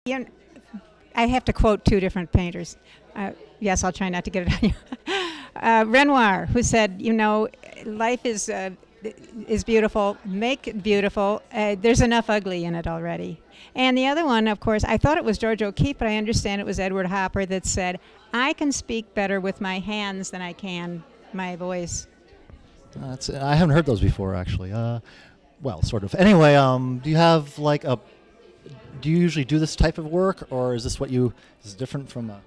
You know, I have to quote two different painters. Yes, I'll try not to get it on you. Renoir, who said, you know, life is beautiful. Make it beautiful. There's enough ugly in it already. And the other one, of course, I thought it was George O'Keeffe, but I understand it was Edward Hopper that said, I can speak better with my hands than I can my voice. I haven't heard those before, actually. Well, sort of. Anyway, do you have like a? Do you usually do this type of work, or is this what you? Is different from a?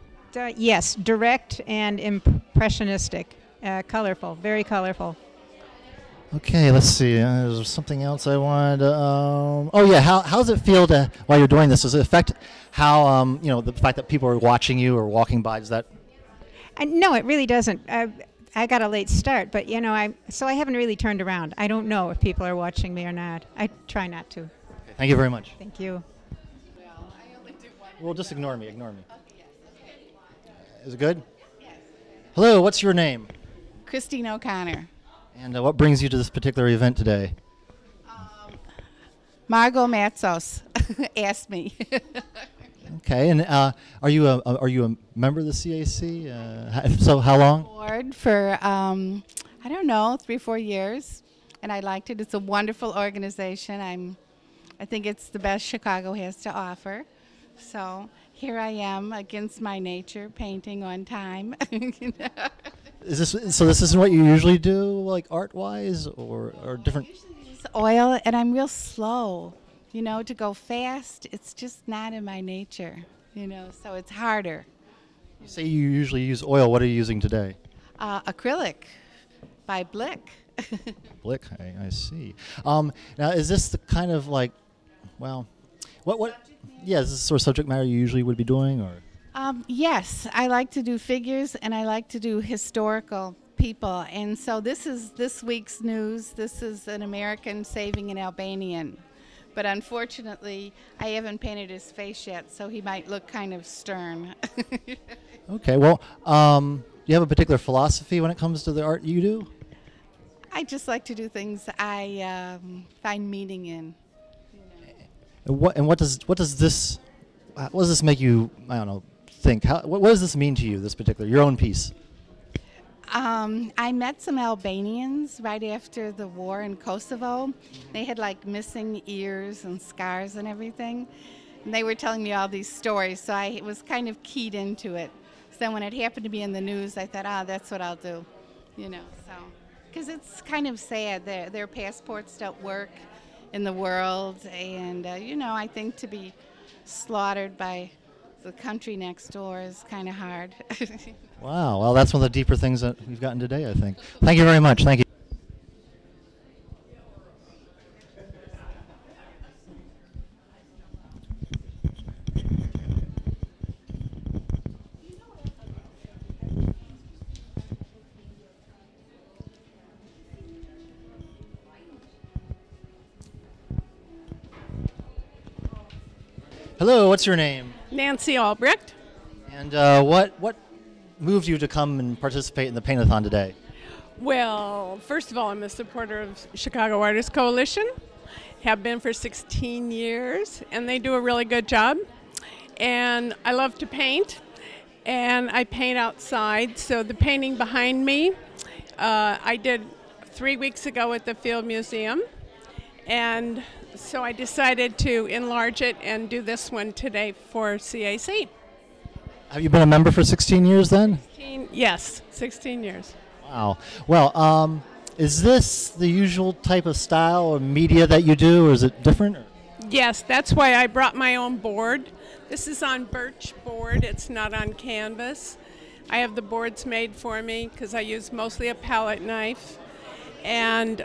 Yes, direct and impressionistic, colorful, very colorful. Okay, let's see. There's something else I wanted to, oh yeah, how does it feel to, while you're doing this, does it affect how, you know, the fact that people are watching you or walking by, does that? No, it really doesn't. I got a late start, but you know, I haven't really turned around. I don't know if people are watching me or not. I try not to. Okay, thank you very much. Thank you. Well, I only do one. Well, just ignore me, ignore me. Okay, yes, okay. Is it good? Yes. Hello, what's your name? Christine O'Connor. And what brings you to this particular event today? Margot Matzos asked me. Okay, and are you a member of the CAC? If so, how long? Board for, I don't know, 3-4 years. And I liked it. It's a wonderful organization. I think it's the best Chicago has to offer. So here I am against my nature, painting on time. You know? Is this so? This isn't what you usually do, like art-wise, or different? I usually use oil, and I'm real slow. You know, to go fast, it's just not in my nature. You know, so it's harder. You say you usually use oil. What are you using today? Acrylic by Blick. Blick. I see. Now, is this the kind of like, well, what? Yeah, is this the sort of subject matter you usually would be doing, or? Yes, I like to do figures, and I like to do historical people. And so this is this week's news. This is an American saving an Albanian. But unfortunately, I haven't painted his face yet, so he might look kind of stern. Okay, well, do you have a particular philosophy when it comes to the art you do? I just like to do things I find meaning in. And what does this make you? I don't know. Think. What does this mean to you? This particular your own piece. I met some Albanians right after the war in Kosovo. They had like missing ears and scars and everything. And they were telling me all these stories, so I was kind of keyed into it. So then when it happened to be in the news, I thought, that's what I'll do. You know, so. Because it's kind of sad. Their passports don't work in the world. And, you know, I think to be slaughtered by the country next door is kind of hard. Wow. Well, that's one of the deeper things that we've gotten today, I think. Thank you very much. Thank you. Hello, what's your name? Nancy Albrecht. And what moved you to come and participate in the Paint-a-thon today? Well, first of all, I'm a supporter of Chicago Artists Coalition. Have been for 16 years, and they do a really good job. And I love to paint, and I paint outside. So the painting behind me, I did 3 weeks ago at the Field Museum, and so I decided to enlarge it and do this one today for CAC. Have you been a member for 16 years then? Yes, 16 years. Wow. Well, is this the usual type of style or media that you do, or is it different? Or? Yes, that's why I brought my own board. This is on birch board. It's not on canvas. I have the boards made for me because I use mostly a palette knife. And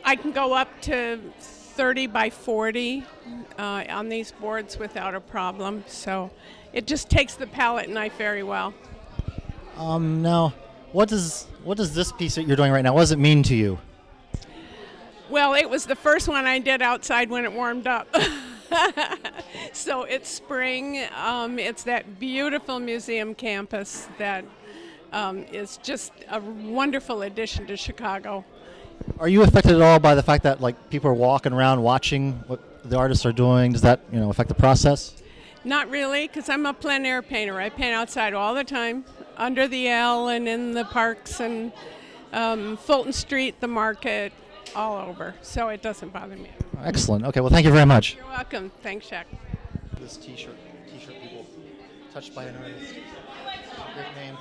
I can go up to 30 by 40 on these boards without a problem. So it just takes the palette knife very well. Now, what does this piece that you're doing right now, what does it mean to you? Well, it was the first one I did outside when it warmed up. So it's spring. It's that beautiful museum campus that is just a wonderful addition to Chicago. Are you affected at all by the fact that like people are walking around watching the artists are doing, does that affect the process? Not really, because I'm a plein air painter. I paint outside all the time, under the L and in the parks and Fulton Street, the market, all over. So it doesn't bother me. Excellent. Okay, well, thank you very much. You're welcome. Thanks, Shag. This T-shirt people, touched by an artist. Great name.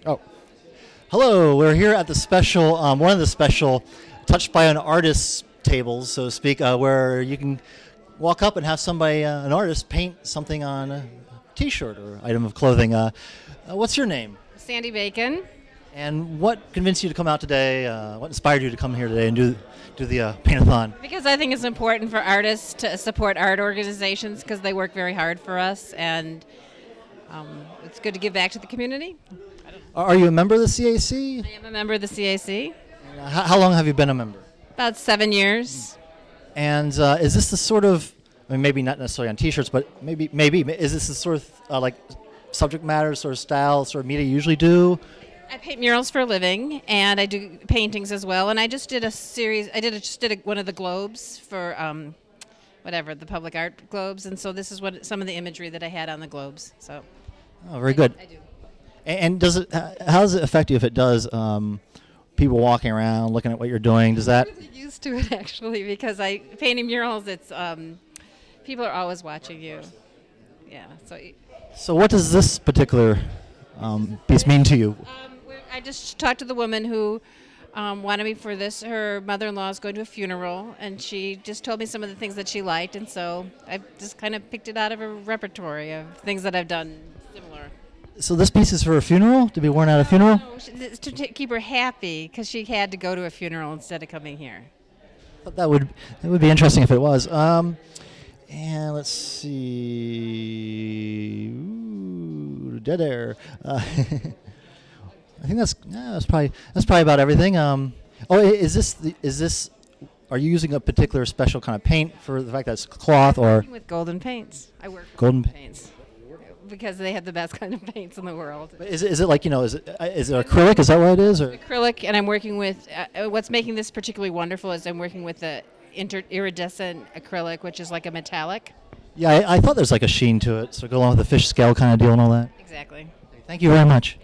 Oh, hello. We're here at the special, one of the special Touched by an Artist tables, so to speak, where you can walk up and have somebody, an artist, paint something on a T-shirt or item of clothing. What's your name? Sandy Bacon. And what convinced you to come out today? What inspired you to come here today and do the Paint-a-thon? Because I think it's important for artists to support art organizations because they work very hard for us, and it's good to give back to the community. Are you a member of the CAC? I am a member of the CAC. How long have you been a member? About 7 years. And is this the sort of, I mean, maybe not necessarily on T-shirts, but maybe, is this the sort of like subject matter, sort of style, sort of media you usually do? I paint murals for a living, and I do paintings as well. And I just did a series. I just did one of the globes for the public art globes, and so this is some of the imagery that I had on the globes. So. Oh, very good. I do. And how does it affect you if it does? People walking around, looking at what you're doing. Does that? I'm really used to it actually, because painting murals. It's people are always watching you. Yeah. So what does this particular piece mean to you? I just talked to the woman who wanted me for this. Her mother-in-law is going to a funeral, and she just told me some of the things that she liked, and so I just kind of picked it out of her repertory of things that I've done similar. So this piece is for a funeral? To be worn at a funeral? No, it's to keep her happy because she had to go to a funeral instead of coming here. That would be interesting if it was. And let's see. Ooh, dead air. I think that's probably about everything. Is this? Are you using a particular special kind of paint for the fact that it's cloth or? I'm working with golden paints. I work with golden paints because they have the best kind of paints in the world. But is it like is it acrylic? Is that what it is? Or? Acrylic, and I'm working with. What's making this particularly wonderful is I'm working with the iridescent acrylic, which is like a metallic. Yeah, I thought there's like a sheen to it, so go along with the fish scale kind of deal and all that. Exactly. Thank you very much.